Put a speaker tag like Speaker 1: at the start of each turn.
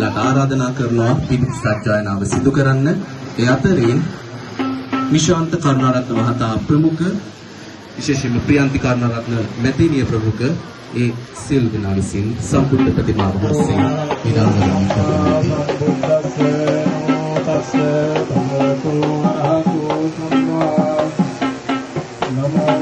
Speaker 1: වහන්සේලාට ආරාධනා කරනවා පිරිත් සජ්ජායනාව සිදු කරන්න. ඒ අතරින් නිශාන්ත කරුණාරත්න මහතා ප්‍රමුඛ විශේෂයෙන්ම ප්‍රියන්ති කරුණාරත්න මැතිණිය ප්‍රමුඛ ඒ සිල් දෙනා විසින් සම්බුද්ධ ප්‍රතිමාව ඔස්සේ විදාවරණය කරනවා.
Speaker 2: නමෝ